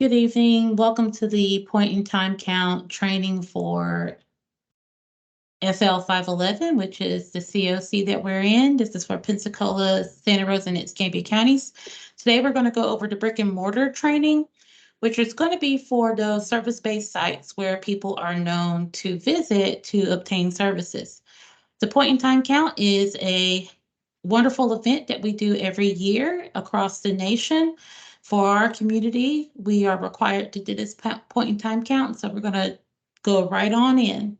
Good evening. Welcome to the point in time count training for SL 511, which is the COC that we're in. This is for Pensacola, Santa Rosa, and Escambia counties. Today, we're going to go over the brick and mortar training, which is going to be for those service based sites where people are known to visit to obtain services. The point in time count is a wonderful event that we do every year across the nation. For our community, we are required to do this point in time count, so we're going to go right on in.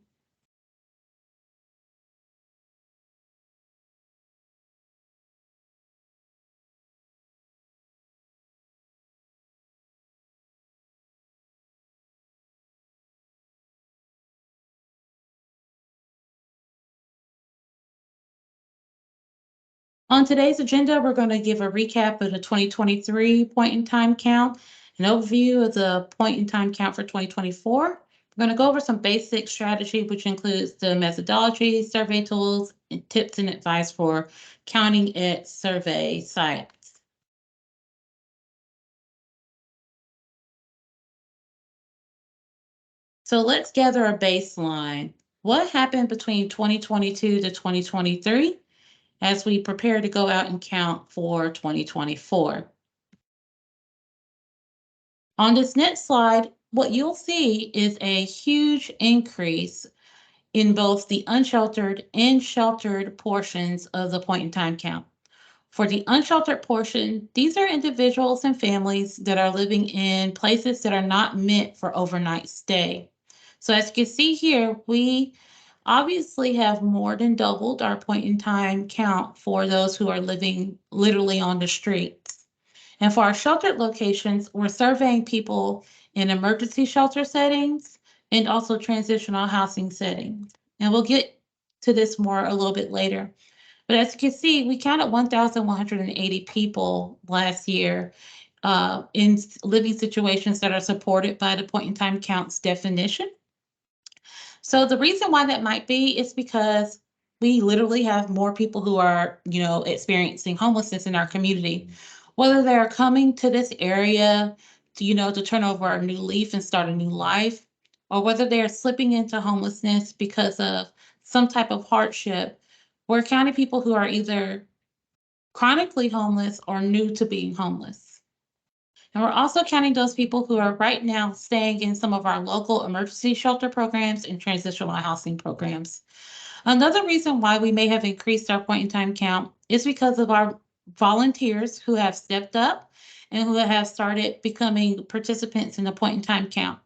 On today's agenda, we're going to give a recap of the 2023 point in time count, an overview of the point in time count for 2024. We're going to go over some basic strategy, which includes the methodology, survey tools, and tips and advice for counting at survey sites. So let's gather a baseline. What happened between 2022 to 2023 as we prepare to go out and count for 2024? On this next slide, what you'll see is a huge increase in both the unsheltered and sheltered portions of the point in time count. For the unsheltered portion, these are individuals and families that are living in places that are not meant for overnight stay. So as you can see here, we obviously have more than doubled our point in time count for those who are living literally on the streets. And for our sheltered locations, we're surveying people in emergency shelter settings and also transitional housing settings. And we'll get to this more a little bit later. But as you can see, we counted 1,180 people last year in living situations that are supported by the point in time counts definition. So the reason why that might be is because we literally have more people who are, experiencing homelessness in our community, whether they're coming to this area to turn over a new leaf and start a new life, or whether they're slipping into homelessness because of some type of hardship. We're counting people who are either chronically homeless or new to being homeless. And we're also counting those people who are right now staying in some of our local emergency shelter programs and transitional housing programs. Another reason why we may have increased our point in time count is because of our volunteers who have stepped up and who have started becoming participants in the point in time count.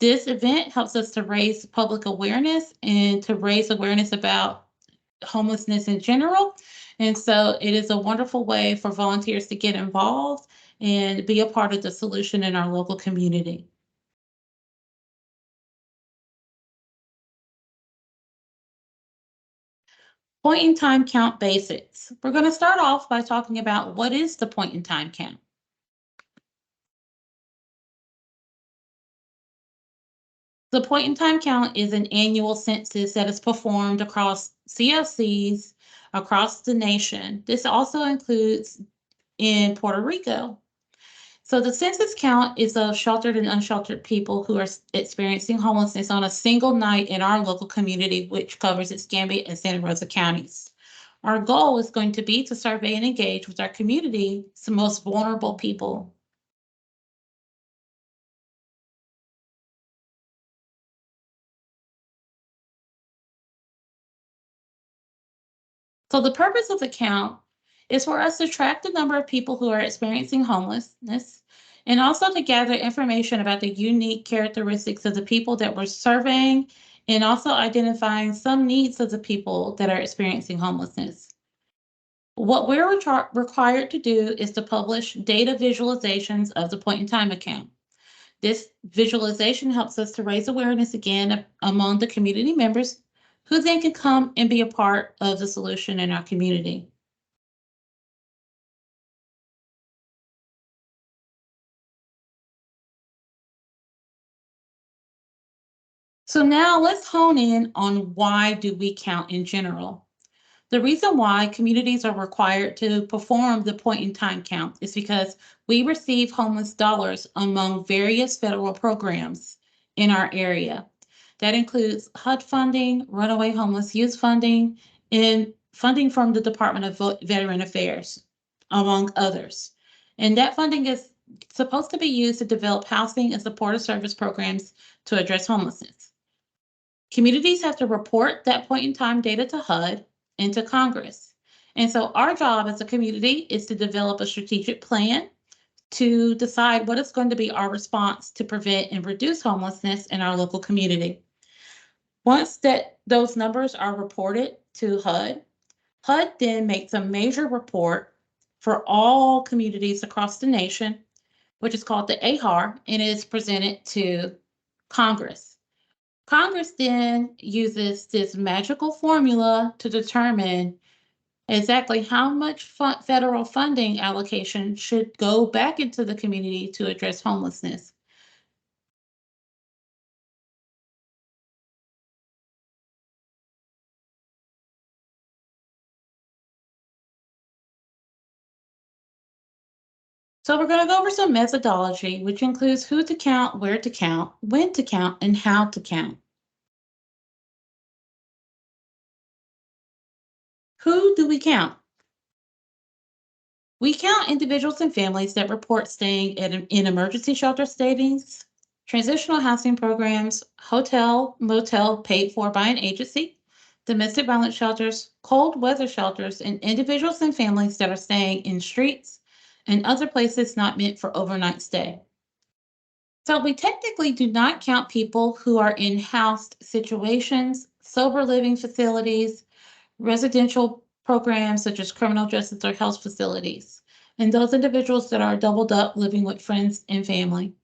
This event helps us to raise public awareness and to raise awareness about homelessness in general. And so it is a wonderful way for volunteers to get involved and be a part of the solution in our local community. Point in time count basics. We're going to start off by talking about what is the point in time count. The point in time count is an annual census that is performed across CLCs across the nation. This also includes in Puerto Rico. So the census count is of sheltered and unsheltered people who are experiencing homelessness on a single night in our local community, which covers Escambia and Santa Rosa counties. Our goal is going to be to survey and engage with our community, some most vulnerable people. So the purpose of the count is for us to track the number of people who are experiencing homelessness and also to gather information about the unique characteristics of the people that we're surveying and also identifying some needs of the people that are experiencing homelessness. What we're required to do is to publish data visualizations of the point in time account. This visualization helps us to raise awareness again among the community members who then can come and be a part of the solution in our community. So now let's hone in on why do we count in general. The reason why communities are required to perform the point in time count is because we receive homeless dollars among various federal programs in our area. That includes HUD funding, runaway homeless youth funding, and funding from the Department of Veteran Affairs, among others. And that funding is supposed to be used to develop housing and supportive service programs to address homelessness. Communities have to report that point in time data to HUD and to Congress. And so our job as a community is to develop a strategic plan to decide what is going to be our response to prevent and reduce homelessness in our local community. Once that those numbers are reported to HUD, HUD then makes a major report for all communities across the nation, which is called the AHAR, and it is presented to Congress. Congress then uses this magical formula to determine exactly how much federal funding allocation should go back into the community to address homelessness. So we're going to go over some methodology, which includes who to count, where to count, when to count, and how to count. Who do we count? We count individuals and families that report staying in emergency shelter settings, transitional housing programs, hotel, motel paid for by an agency, domestic violence shelters, cold weather shelters, and individuals and families that are staying in streets and other places not meant for overnight stay. So we technically do not count people who are in housed situations, sober living facilities, residential programs such as criminal justice or health facilities, and those individuals that are doubled up living with friends and family.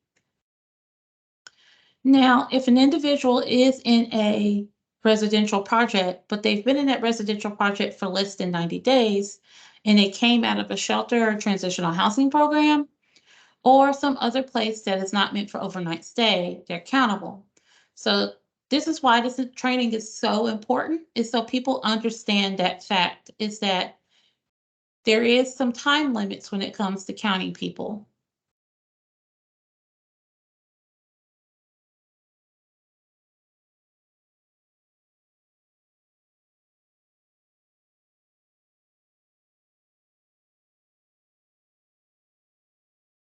Now, if an individual is in a residential project, but they've been in that residential project for less than 90 days, and they came out of a shelter or transitional housing program, or some other place that is not meant for overnight stay, they're countable. So this is why this training is so important, is so people understand that fact, is that there is some time limits when it comes to counting people.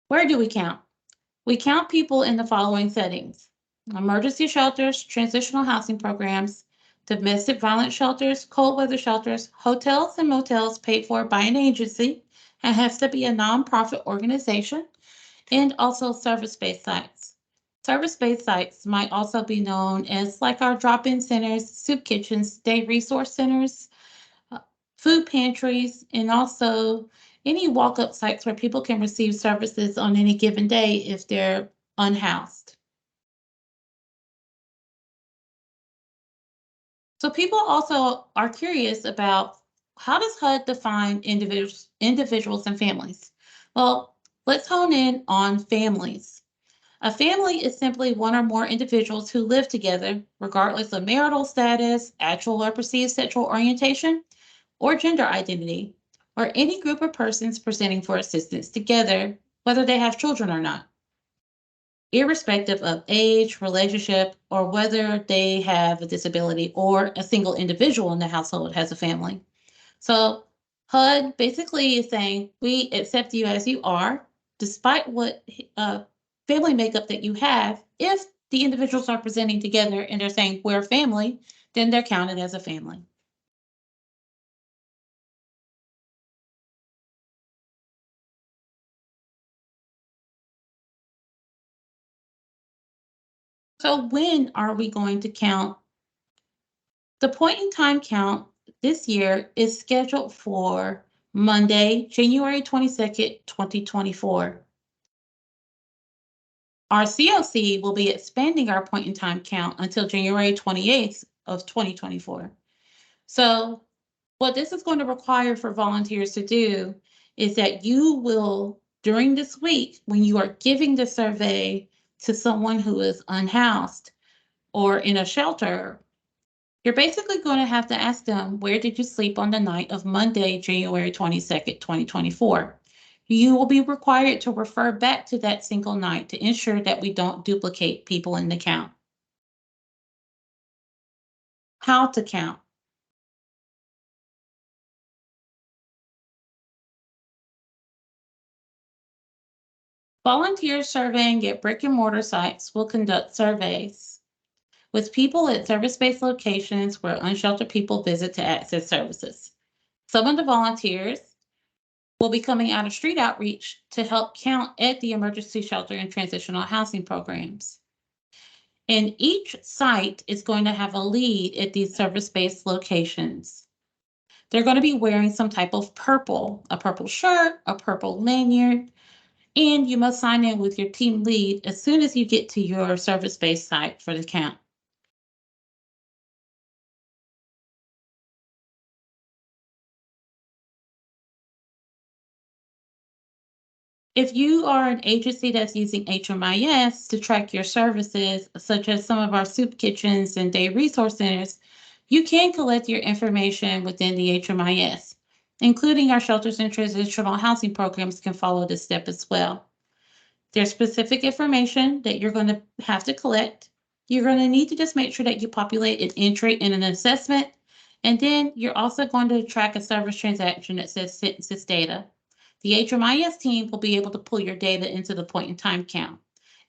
Where do we count? We count people in the following settings: emergency shelters, transitional housing programs, domestic violence shelters, cold weather shelters, hotels and motels paid for by an agency, and has to be a nonprofit organization, and also service-based sites. Service-based sites might also be known as like our drop-in centers, soup kitchens, day resource centers, uh, food pantries, and also any walk-up sites where people can receive services on any given day if they're unhoused. So people also are curious about, how does HUD define individuals and families? Well, let's hone in on families. A family is simply one or more individuals who live together, regardless of marital status, actual or perceived sexual orientation, or gender identity, or any group of persons presenting for assistance together, whether they have children or not, irrespective of age, relationship, or whether they have a disability or a single individual in the household has a family. So HUD basically is saying, we accept you as you are, despite what family makeup that you have. If the individuals are presenting together and they're saying we're family, then they're counted as a family. So when are we going to count? The point in time count this year is scheduled for Monday, January 22nd, 2024. Our COC will be expanding our point in time count until January 28th of 2024. So what this is going to require for volunteers to do is that you will, during this week, when you are giving the survey to someone who is unhoused or in a shelter, You're basically going to have to ask them, where did you sleep on the night of Monday, January 22nd, 2024? You will be required to refer back to that single night to ensure that we don't duplicate people in the count. How to count. Volunteers surveying at brick and mortar sites will conduct surveys with people at service-based locations where unsheltered people visit to access services. Some of the volunteers will be coming out of street outreach to help count at the emergency shelter and transitional housing programs. And each site is going to have a lead at these service-based locations. They're going to be wearing some type of purple, a purple shirt, a purple lanyard, and you must sign in with your team lead as soon as you get to your service-based site for the count. If you are an agency that's using HMIS to track your services, such as some of our soup kitchens and day resource centers, you can collect your information within the HMIS, including our shelters and transitional housing programs can follow this step as well. There's specific information that you're going to have to collect. You're going to need to just make sure that you populate an entry in an assessment. And then you're also going to track a service transaction that says census data. The HMIS team will be able to pull your data into the point in time count.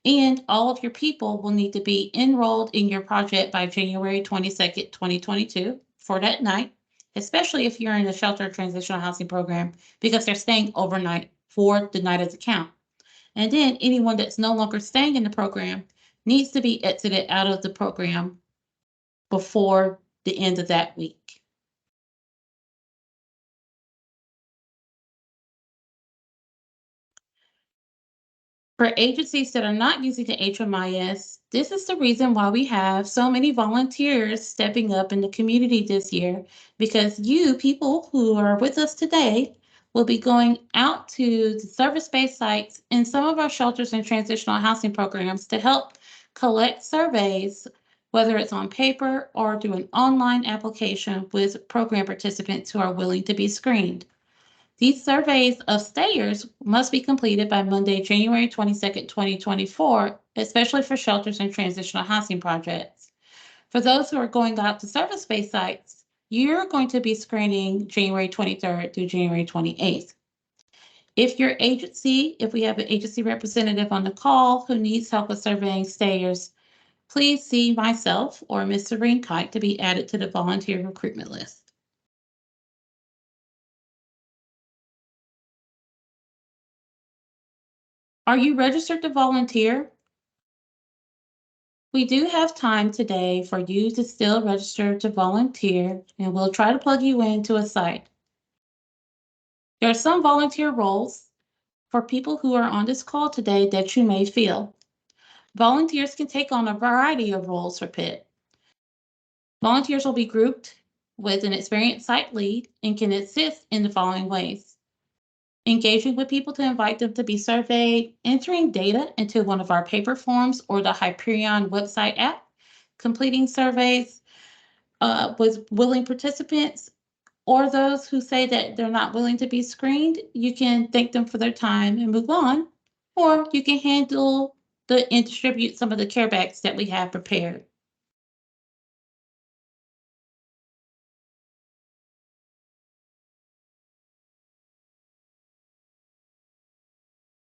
And all of your people will need to be enrolled in your project by January 22nd, 2022 for that night, especially if you're in the shelter transitional housing program, because they're staying overnight for the night of the count. And then anyone that's no longer staying in the program needs to be exited out of the program before the end of that week. For agencies that are not using the HMIS, this is the reason why we have so many volunteers stepping up in the community this year, because you people who are with us today will be going out to the service-based sites in some of our shelters and transitional housing programs to help collect surveys, whether it's on paper or through an online application with program participants who are willing to be screened. These surveys of stayers must be completed by Monday, January 22nd, 2024, especially for shelters and transitional housing projects. For those who are going out to service-based sites, you're going to be screening January 23rd through January 28th. If we have an agency representative on the call who needs help with surveying stayers, please see myself or Ms. Serene Kite to be added to the volunteer recruitment list. Are you registered to volunteer? We do have time today for you to still register to volunteer, and we'll try to plug you into a site. There are some volunteer roles for people who are on this call today that you may fill. Volunteers can take on a variety of roles for PIT. Volunteers will be grouped with an experienced site lead and can assist in the following ways: engaging with people to invite them to be surveyed, entering data into one of our paper forms or the Hyperion website app, completing surveys with willing participants, or those who say that they're not willing to be screened. You can thank them for their time and move on, or you can handle and distribute some of the care bags that we have prepared.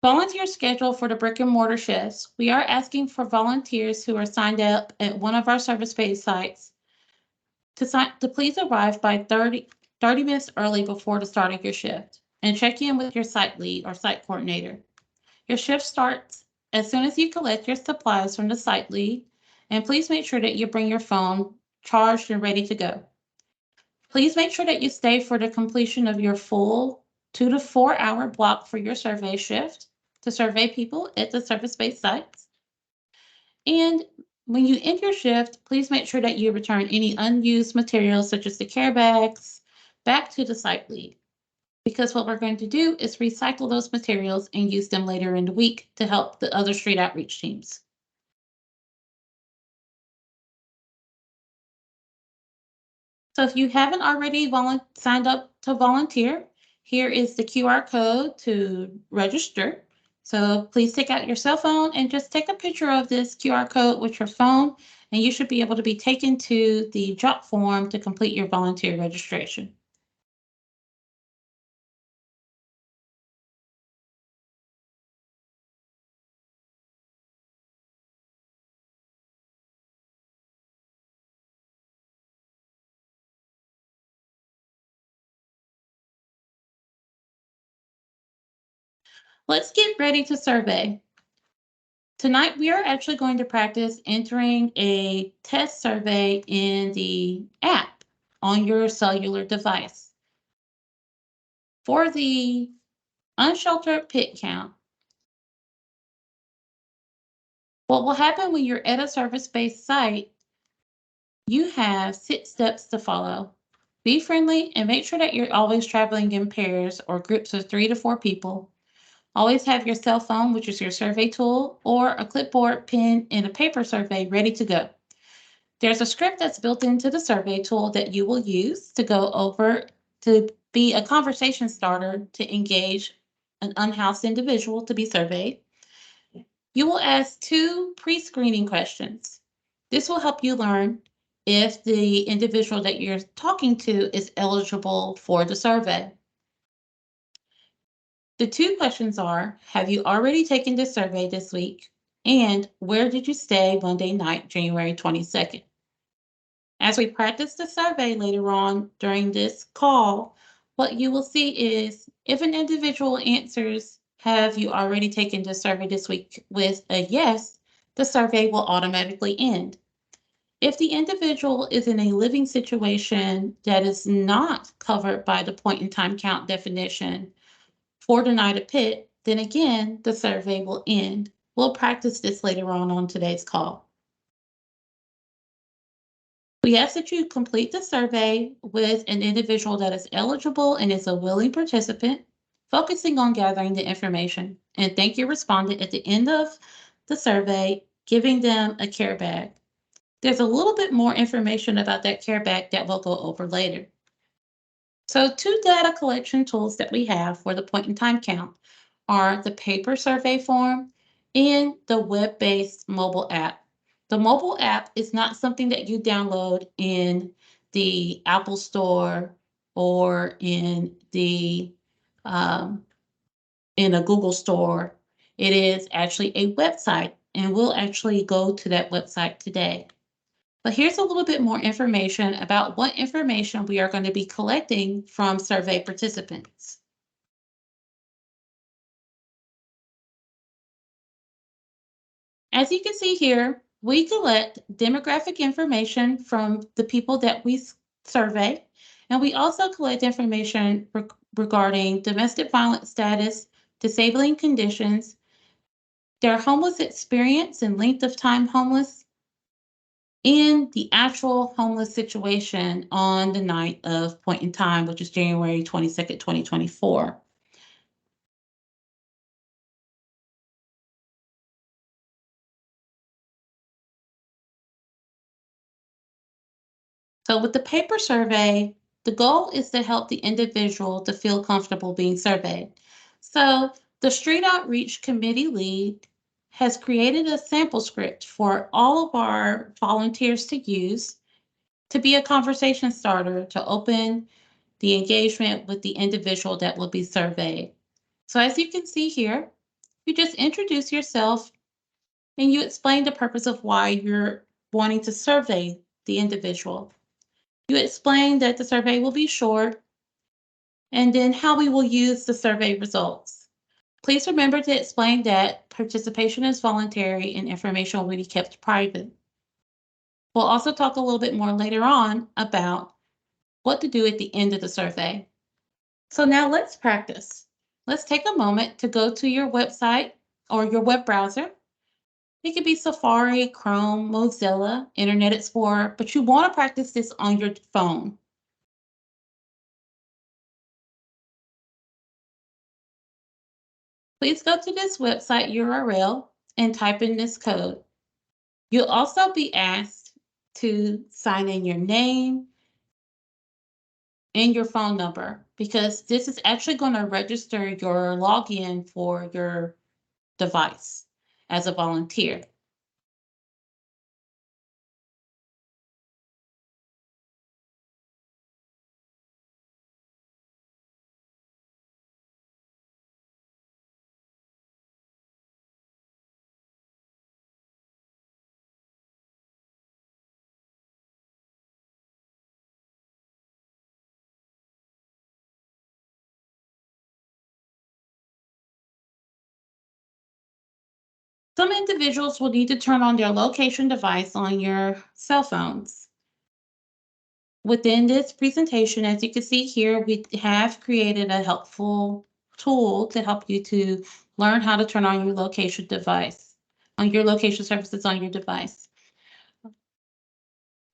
Volunteer schedule for the brick and mortar shifts. We are asking for volunteers who are signed up at one of our service-based sites to please arrive by 30 minutes early before the start of your shift and check in with your site lead or site coordinator. Your shift starts as soon as you collect your supplies from the site lead, and please make sure that you bring your phone charged and ready to go. Please make sure that you stay for the completion of your full 2 to 4 hour block for your survey shift to survey people at the service-based sites. And when you end your shift, please make sure that you return any unused materials such as the care bags back to the site lead, because what we're going to do is recycle those materials and use them later in the week to help the other street outreach teams. So if you haven't already signed up to volunteer, here is the QR code to register. So please take out your cell phone and just take a picture of this QR code with your phone, and you should be able to be taken to the drop form to complete your volunteer registration. Let's get ready to survey. Tonight, we are actually going to practice entering a test survey in the app on your cellular device. For the unsheltered pit count, what will happen when you're at a service-based site, you have 6 steps to follow. Be friendly and make sure that you're always traveling in pairs or groups of 3 to 4 people. Always have your cell phone, which is your survey tool, or a clipboard, pen, and a paper survey ready to go. There's a script that's built into the survey tool that you will use to go over to be a conversation starter to engage an unhoused individual to be surveyed. You will ask 2 pre-screening questions. This will help you learn if the individual that you're talking to is eligible for the survey. The 2 questions are, have you already taken this survey this week? And where did you stay Monday night, January 22nd? As we practice the survey later on during this call, what you will see is if an individual answers, have you already taken the survey this week with a yes, the survey will automatically end. If the individual is in a living situation that is not covered by the point in time count definition for denied a pit, then again, the survey will end. We'll practice this later on today's call. We ask that you complete the survey with an individual that is eligible and is a willing participant, focusing on gathering the information. And thank your respondent at the end of the survey, giving them a care bag. There's a little bit more information about that care bag that we'll go over later. So 2 data collection tools that we have for the point in time count are the paper survey form and the web-based mobile app. The mobile app is not something that you download in the Apple Store or um, in a Google Store. It is actually a website, and we'll actually go to that website today. But here's a little bit more information about what information we are going to be collecting from survey participants. As you can see here, we collect demographic information from the people that we survey, and we also collect information regarding domestic violence status, disabling conditions, their homeless experience and length of time homeless, and the actual homeless situation on the night of point in time, which is January 22nd, 2024. So with the paper survey, the goal is to help the individual to feel comfortable being surveyed. So the Street Outreach Committee lead has created a sample script for all of our volunteers to use to be a conversation starter to open the engagement with the individual that will be surveyed. So as you can see here, you just introduce yourself and you explain the purpose of why you're wanting to survey the individual. You explain that the survey will be short and then how we will use the survey results. Please remember to explain that participation is voluntary and information will be kept private. We'll also talk a little bit more later on about what to do at the end of the survey. So now let's practice. Let's take a moment to go to your website or your web browser. It could be Safari, Chrome, Mozilla, Internet Explorer, but you want to practice this on your phone. Please go to this website URL and type in this code. You'll also be asked to sign in your name, and your phone number, because this is actually going to register your login for your device as a volunteer. Some individuals will need to turn on their location device on your cell phones. Within this presentation, as you can see here, we have created a helpful tool to help you to learn how to turn on your location device, on your location services on your device.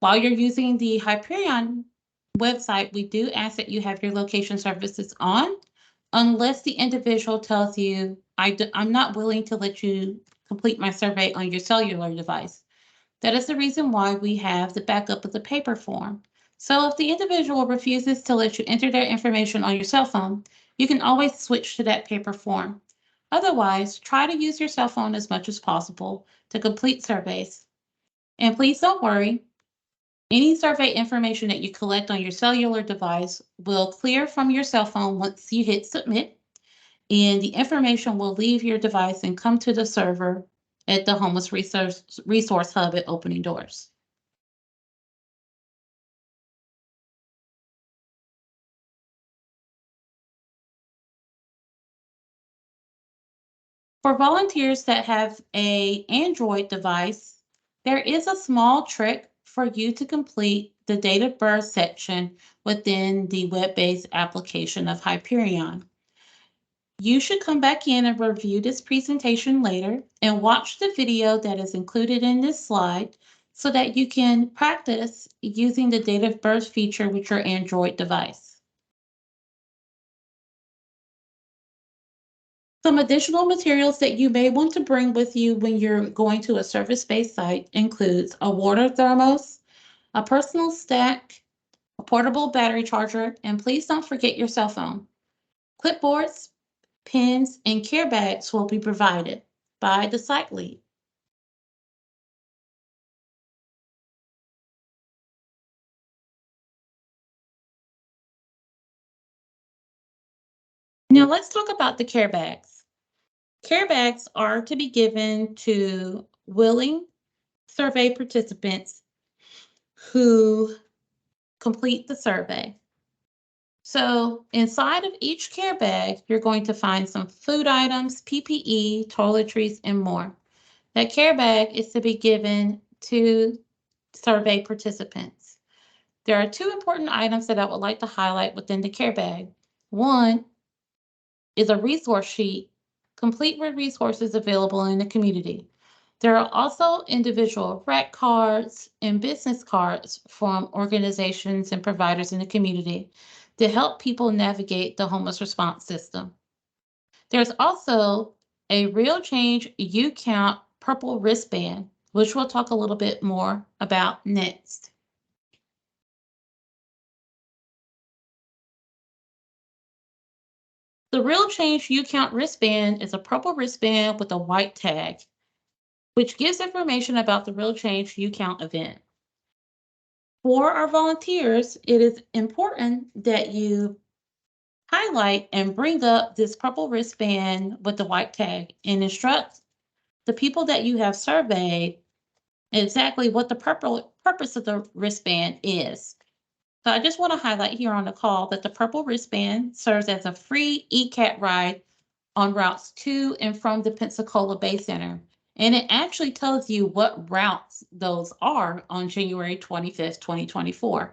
While you're using the Hyperion website, we do ask that you have your location services on, unless the individual tells you, I'm not willing to let you complete my survey on your cellular device. That is the reason why we have the backup of the paper form. So if the individual refuses to let you enter their information on your cell phone, you can always switch to that paper form. Otherwise, try to use your cell phone as much as possible to complete surveys. And please don't worry, any survey information that you collect on your cellular device will clear from your cell phone once you hit submit, and the information will leave your device and come to the server at the Homeless Resource Hub at opening doors. For volunteers that have a Android device, there is a small trick for you to complete the date of birth section within the web-based application of Hyperion. You should come back in and review this presentation later and watch the video that is included in this slide so that you can practice using the date of birth feature with your Android device. Some additional materials that you may want to bring with you when you're going to a service-based site includes a water thermos, a personal stack, a portable battery charger, and please don't forget your cell phone. Clipboards, pens, and care bags will be provided by the site lead. Now let's talk about the care bags. Care bags are to be given to willing survey participants who complete the survey. So inside of each care bag, you're going to find some food items, PPE, toiletries, and more. That care bag is to be given to survey participants. There are two important items that I would like to highlight within the care bag. One is a resource sheet, complete with resources available in the community. There are also individual rec cards and business cards from organizations and providers in the community to help people navigate the homeless response system. There's also a Real Change You Count purple wristband, which we'll talk a little bit more about next. The Real Change You Count wristband is a purple wristband with a white tag, which gives information about the Real Change You Count event. For our volunteers, it is important that you highlight and bring up this purple wristband with the white tag and instruct the people that you have surveyed exactly what the purpose of the wristband is. So I just want to highlight here on the call that the purple wristband serves as a free ECAT ride on routes to and from the Pensacola Bay Center. And it actually tells you what routes those are on January 25th, 2024.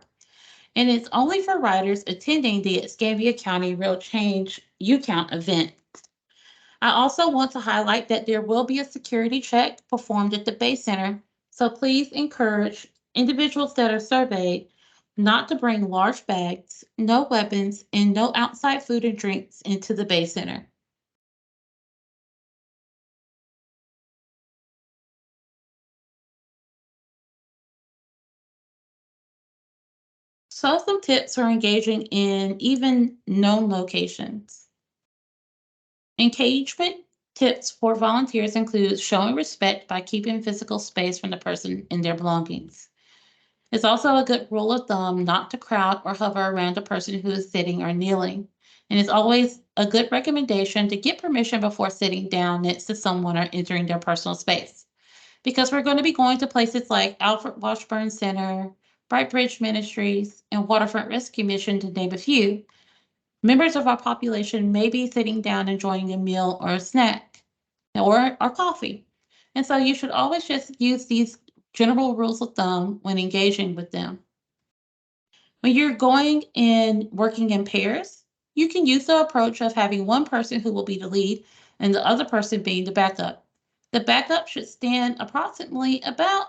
And it's only for riders attending the Escambia County Real Change You Count event. I also want to highlight that there will be a security check performed at the Bay Center, so please encourage individuals that are surveyed not to bring large bags, no weapons, and no outside food and drinks into the Bay Center. So, some tips for engaging in even known locations. Engagement tips for volunteers include showing respect by keeping physical space from the person and their belongings. It's also a good rule of thumb not to crowd or hover around a person who is sitting or kneeling. And it's always a good recommendation to get permission before sitting down next to someone or entering their personal space. Because we're going to be going to places like Alfred Washburn Center, Bright Bridge Ministries, and Waterfront Rescue Mission, to name a few. Members of our population may be sitting down enjoying a meal or a snack or coffee. And so you should always just use these general rules of thumb when engaging with them. When you're going and working in pairs, you can use the approach of having one person who will be the lead and the other person being the backup. The backup should stand approximately about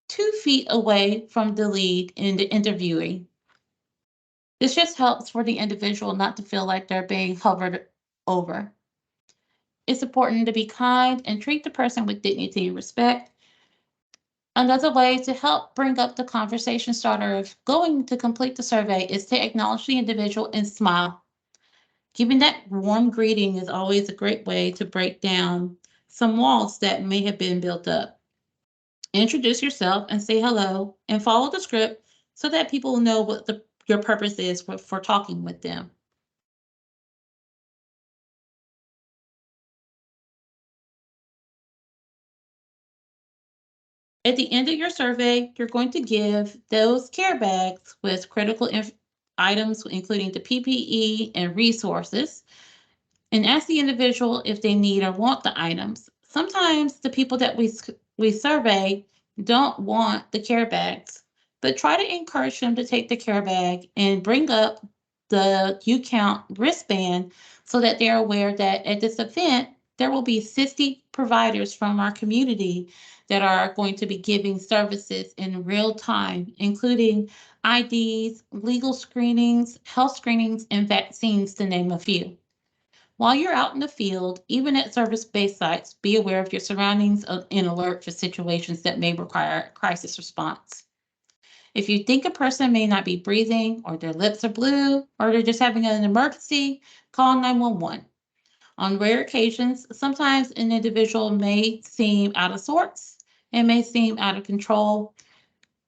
2 feet away from the lead in the interviewing. This just helps for the individual not to feel like they're being hovered over. It's important to be kind and treat the person with dignity and respect. Another way to help bring up the conversation starter of going to complete the survey is to acknowledge the individual and smile. Giving that warm greeting is always a great way to break down some walls that may have been built up. Introduce yourself and say hello and follow the script so that people know what your purpose is for talking with them. At the end of your survey, you're going to give those care bags with critical items, including the PPE and resources, and ask the individual if they need or want the items. Sometimes the people that we survey don't want the care bags, but try to encourage them to take the care bag and bring up the U Count wristband so that they're aware that at this event there will be 60 providers from our community that are going to be giving services in real time, including IDs, legal screenings, health screenings, and vaccines, to name a few. While you're out in the field, even at service-based sites, be aware of your surroundings and alert for situations that may require crisis response. If you think a person may not be breathing, or their lips are blue, or they're just having an emergency, call 911. On rare occasions, sometimes an individual may seem out of sorts and may seem out of control.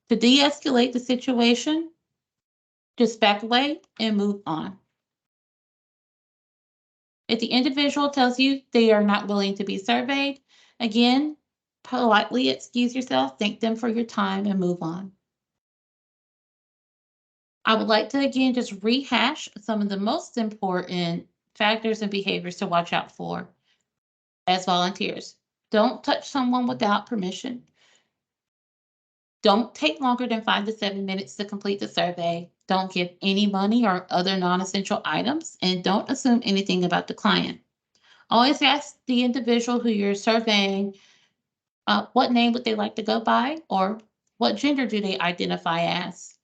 To de-escalate the situation, just back away and move on. If the individual tells you they are not willing to be surveyed, again, politely excuse yourself, thank them for your time, and move on. I would like to again just rehash some of the most important factors and behaviors to watch out for as volunteers. Don't touch someone without permission. Don't take longer than 5 to 7 minutes to complete the survey. Don't give any money or other non essential items, and don't assume anything about the client. Always ask the individual who you're surveying what name would they like to go by, or what gender do they identify as.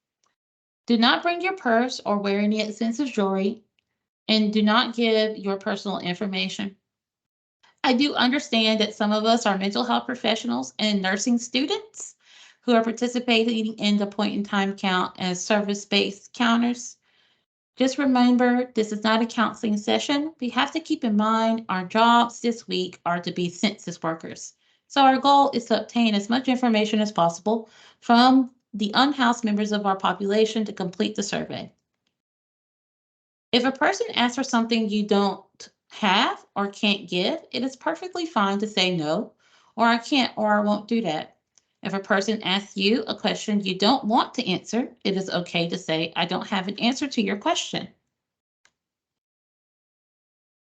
Do not bring your purse or wear any expensive jewelry, and do not give your personal information. I do understand that some of us are mental health professionals and nursing students who are participating in the point in time count as service based counters. Just remember, this is not a counseling session. We have to keep in mind our jobs this week are to be census workers. So our goal is to obtain as much information as possible from the unhoused members of our population to complete the survey. If a person asks for something you don't have or can't give, it is perfectly fine to say no, or I can't or I won't do that. If a person asks you a question you don't want to answer, it is okay to say, I don't have an answer to your question.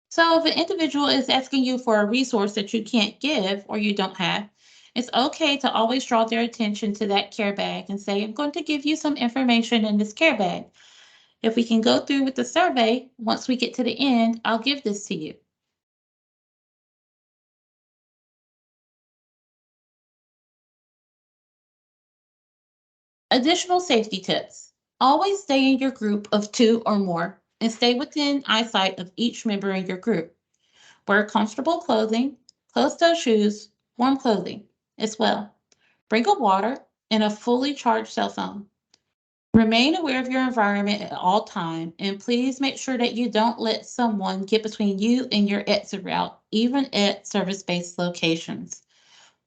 So if an individual is asking you for a resource that you can't give or you don't have, it's okay to always draw their attention to that care bag and say, I'm going to give you some information in this care bag. If we can go through with the survey, once we get to the end, I'll give this to you. Additional safety tips. Always stay in your group of two or more and stay within eyesight of each member in your group. Wear comfortable clothing, closed-toe shoes, warm clothing as well. Bring a water and a fully charged cell phone. Remain aware of your environment at all time, and please make sure that you don't let someone get between you and your exit route, even at service-based locations.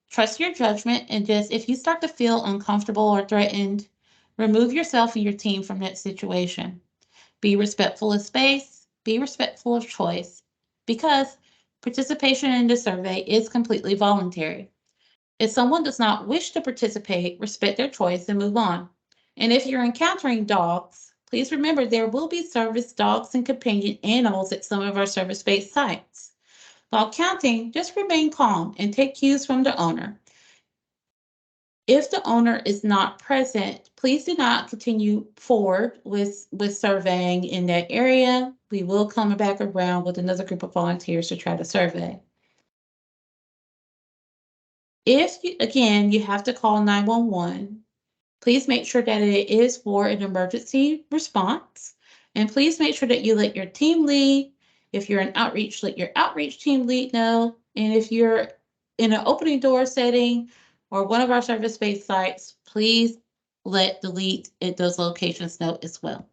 Trust your judgment, and just if you start to feel uncomfortable or threatened, remove yourself and your team from that situation. Be respectful of space, be respectful of choice, because participation in the survey is completely voluntary. If someone does not wish to participate, respect their choice and move on. And if you're encountering dogs, please remember there will be service dogs and companion animals at some of our service based sites. While counting, just remain calm and take cues from the owner. If the owner is not present, please do not continue forward with surveying in that area. We will come back around with another group of volunteers to try to survey. If you, again, you have to call 911, please make sure that it is for an emergency response. And please make sure that you let your team lead. If you're in outreach, let your outreach team lead know. And if you're in an opening door setting or one of our service-based sites, please let the leads at those locations know as well.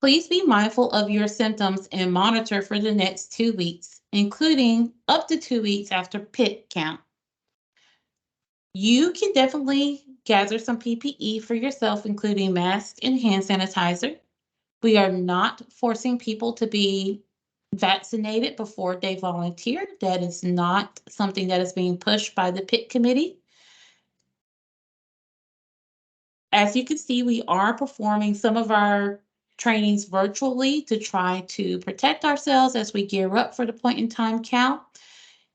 Please be mindful of your symptoms and monitor for the next 2 weeks, including up to 2 weeks after pit count. You can definitely gather some PPE for yourself, including masks and hand sanitizer. We are not forcing people to be vaccinated before they volunteer. That is not something that is being pushed by the PIT committee. As you can see, we are performing some of our trainings virtually to try to protect ourselves as we gear up for the point in time count.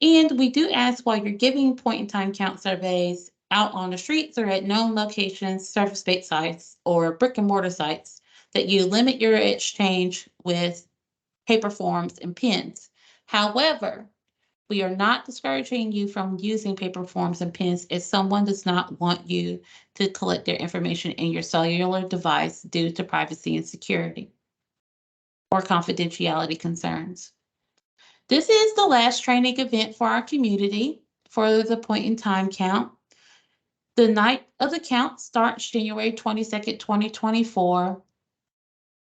And we do ask while you're giving point in time count surveys out on the streets or at known locations, surface based sites, or brick and mortar sites, that you limit your exchange with paper forms and pens. However, we are not discouraging you from using paper forms and pens if someone does not want you to collect their information in your cellular device due to privacy and security or confidentiality concerns. This is the last training event for our community for the point in time count. The night of the count starts January 22nd, 2024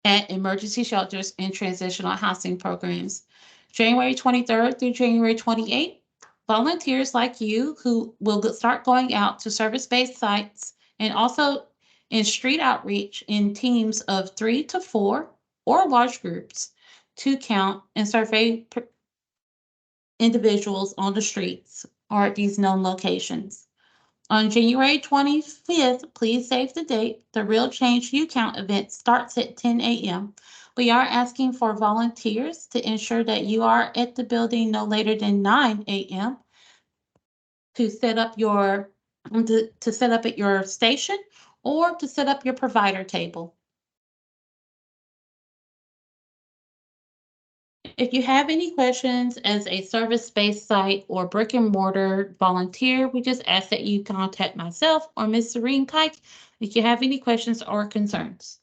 at emergency shelters and transitional housing programs. January 23rd through January 28th, volunteers like you who will start going out to service-based sites and also in street outreach in teams of 3 to 4 or large groups to count and survey individuals on the streets or at these known locations. On January 25th, please save the date. The Real Change You Count event starts at 10 a.m. We are asking for volunteers to ensure that you are at the building no later than 9 a.m. to set up your to set up at your station or to set up your provider table. If you have any questions as a service-based site or brick and mortar volunteer, we just ask that you contact myself or Ms. Serene Pike if you have any questions or concerns.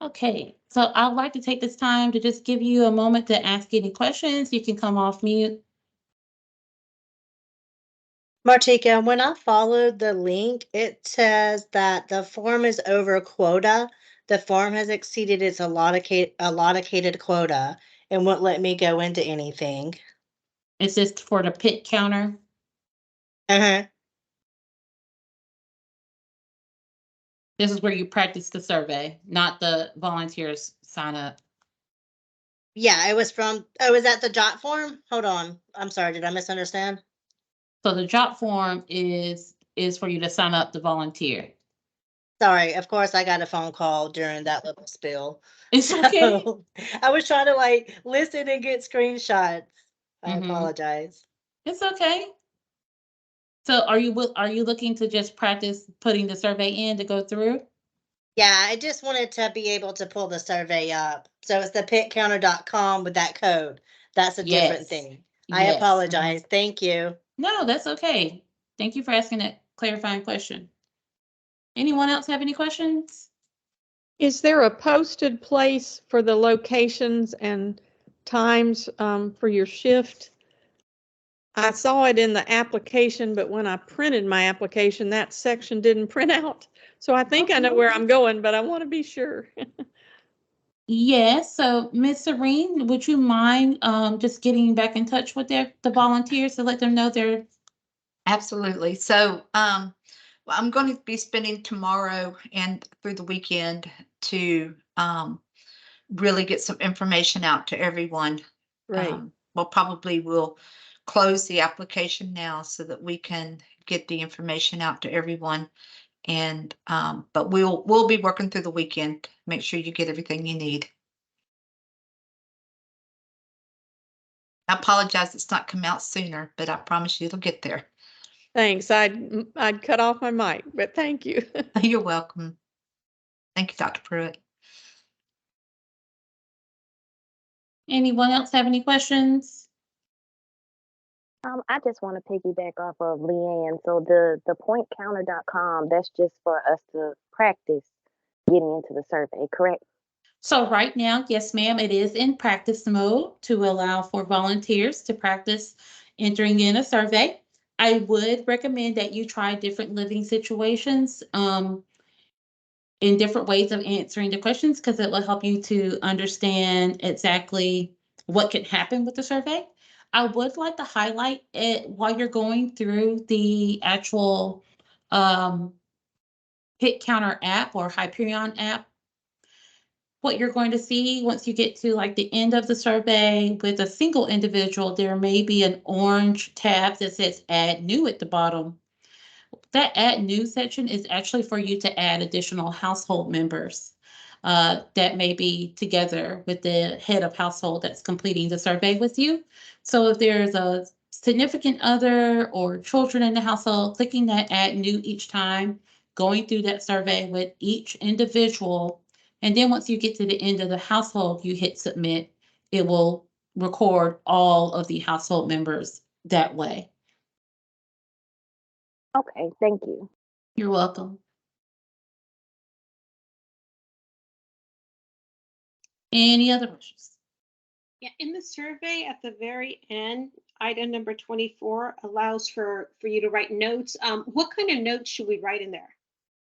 Okay, so I'd like to take this time to just give you a moment to ask any questions. You can come off mute. Martika, when I followed the link, it says that the form is over quota. The form has exceeded its allocated quota and won't let me go into anything. It's just for the pit counter. Uh-huh. This is where you practice the survey, not the volunteers sign up. Yeah, it was at the jot form? Hold on. I'm sorry, did I misunderstand? So the job form is for you to sign up to volunteer. Sorry, of course I got a phone call during that little spill. It's okay. So I was trying to like listen and get screenshots. I Mm-hmm. apologize. It's okay. So are you looking to just practice putting the survey in to go through? Yeah, I just wanted to be able to pull the survey up. So it's the pitcounter.com with that code. That's a different Yes. thing. I Yes. apologize. Thank you. No, that's okay. Thank you for asking that clarifying question. Anyone else have any questions? Is there a posted place for the locations and times for your shift? I saw it in the application, but when I printed my application, that section didn't print out. So I think I know where I'm going, but I want to be sure. Yes. So, Miss Serene, would you mind just getting back in touch with the volunteers to let them know they're Absolutely. So, well, I'm going to be spending tomorrow and through the weekend to really get some information out to everyone. Great. Well, probably we'll close the application now so that we can get the information out to everyone. And but we'll be working through the weekend. Make sure you get everything you need. I apologize it's not come out sooner, but I promise you it'll get there. Thanks. I'd cut off my mic, but thank you. You're welcome. Thank you, Dr. Pruitt. anyone else have any questions? I just want to piggyback off of Leanne. So the pointcounter.com, that's just for us to practice getting into the survey, correct? So right now, yes, ma'am, it is in practice mode to allow for volunteers to practice entering in a survey. I would recommend that you try different living situations in different ways of answering the questions because it will help you to understand exactly what can happen with the survey. I would like to highlight it while you're going through the actual um, Hit Counter app or Hyperion app. What you're going to see once you get to like the end of the survey with a single individual, there may be an orange tab that says Add New at the bottom. That Add New section is actually for you to add additional household members that may be together with the head of household that's completing the survey with you. So if there's a significant other or children in the household, clicking that Add New each time, going through that survey with each individual, and then once you get to the end of the household, you hit submit. It will record all of the household members that way. Okay, thank you. You're welcome. Any other questions? Yeah, in the survey at the very end, item number 24 allows for you to write notes. What kind of notes should we write in there?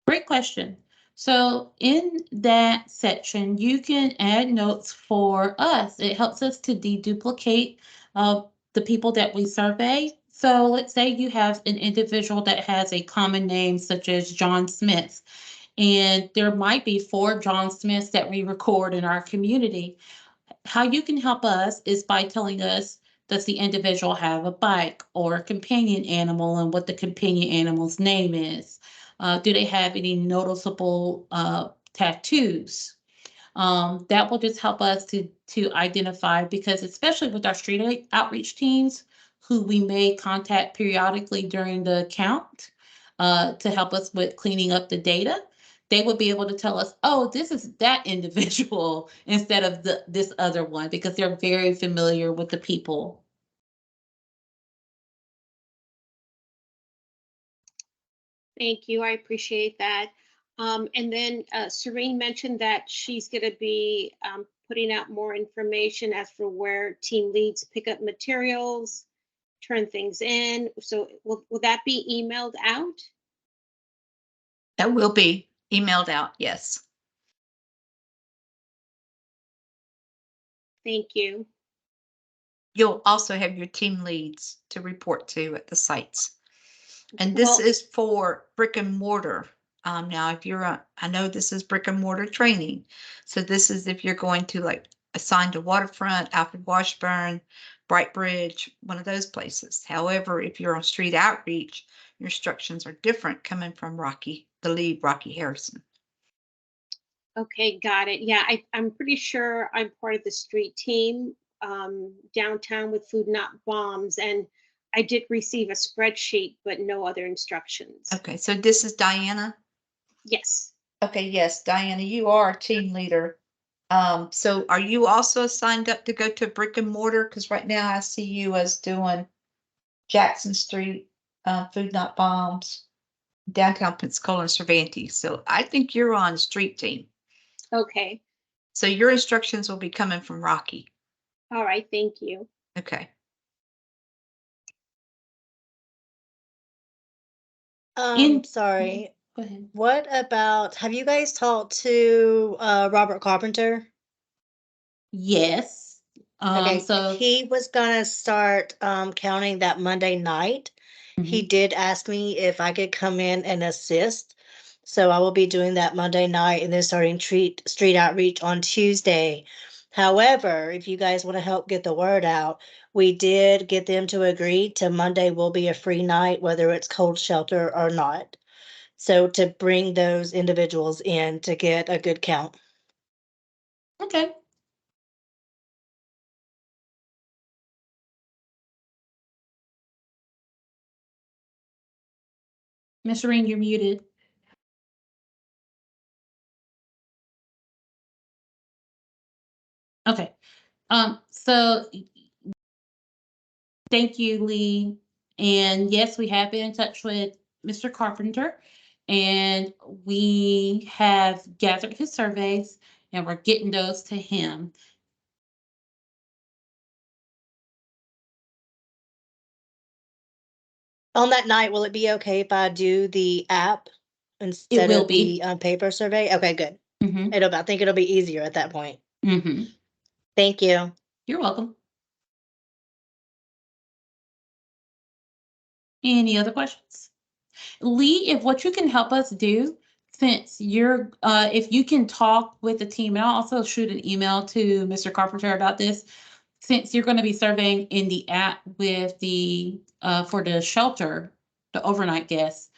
Great question. So in that section, you can add notes for us. It helps us to deduplicate the people that we survey. So let's say you have an individual that has a common name such as John Smith, and there might be 4 John Smiths that we record in our community. How you can help us is by telling us, does the individual have a bike or a companion animal and what the companion animal's name is? Do they have any noticeable tattoos? That will just help us to identify, because especially with our street outreach teams who we may contact periodically during the count to help us with cleaning up the data, they would be able to tell us, oh, this is that individual instead of this other one, because they're very familiar with the people. Thank you. I appreciate that. And then Serene mentioned that she's going to be putting out more information as for where team leads pick up materials, turn things in. So will that be emailed out? That will be emailed out, yes. Thank you. You'll also have your team leads to report to at the sites. And this is for brick and mortar. Now, if you're I know this is brick and mortar training. So this is if you're going to like assign to Waterfront, Alfred Washburn, Bright Bridge, one of those places. However, if you're on street outreach, your instructions are different coming from the lead, Rocky Harrison. Okay, got it. Yeah, I'm pretty sure I'm part of the street team downtown with Food Not Bombs, and I did receive a spreadsheet, but no other instructions. Okay, so this is Diana. Yes. Okay, yes, Diana, you are a team leader So are you also signed up to go to brick and mortar? Because right now I see you as doing Jackson Street, Food Not Bombs, downtown Pensacola and Cervantes. So I think you're on street team. Okay, So your instructions will be coming from Rocky. all right, thank you. Okay. Sorry. Go ahead. What about, have you guys talked to Robert Carpenter? Yes. Okay, So he was gonna start counting that Monday night. He Mhm. did ask me if I could come in and assist. So I will be doing that Monday night and then starting street outreach on Tuesday. However, if you guys want to help get the word out, we did get them to agree to Monday will be a free night, whether it's cold shelter or not. So to bring those individuals in to get a good count. Okay. Miss Serene, you're muted. Okay. So thank you, Lee. And yes, we have been in touch with Mr. Carpenter, and we have gathered his surveys, and we're getting those to him. On that night, will it be okay if I do the app instead will of be. the paper survey? Okay, good. Mm-hmm. I think it'll be easier at that point. Mm-hmm. Thank you. You're welcome. Any other questions? Lee, if what you can help us do, since you're, if you can talk with the team, and I'll also shoot an email to Mr. Carpenter about this, since you're going to be surveying in the app with the, for the shelter, the overnight guests,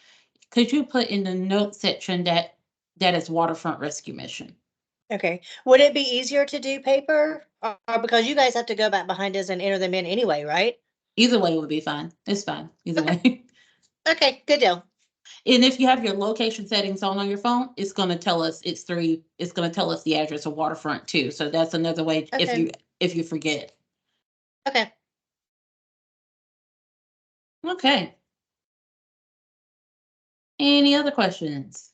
could you put in the note section that that is waterfront rescue mission? Okay. Would it be easier to do paper or because you guys have to go back behind us and enter them in anyway, right? Either way would be fine. It's fine. Either way. Okay, good deal. And if you have your location settings on your phone, it's going to tell us it's going to tell us the address of waterfront too. So that's another way Okay. if you forget. Okay. Okay. Any other questions?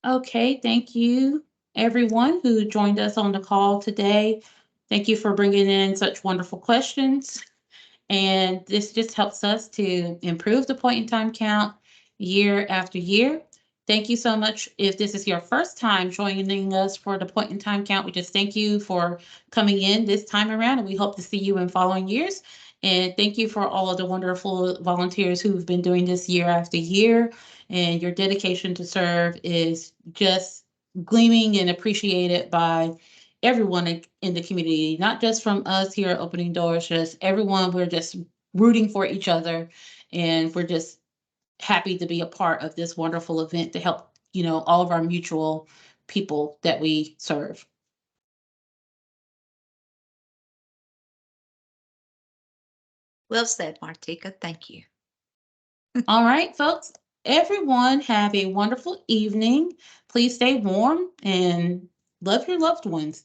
Okay, thank you everyone who joined us on the call today. Thank you for bringing in such wonderful questions. And this just helps us to improve the point in time count year after year. Thank you so much. If this is your first time joining us for the point in time count, we just thank you for coming in this time around, and we hope to see you in following years. And thank you for all of the wonderful volunteers who've been doing this year after year. And your dedication to serve is just gleaming and appreciated by everyone in the community, not just from us here at Opening Doors, just everyone. We're just rooting for each other, and we're just happy to be a part of this wonderful event to help, all of our mutual people that we serve. Well said, Martika. Thank you. All right, folks, everyone have a wonderful evening. Please stay warm and love your loved ones.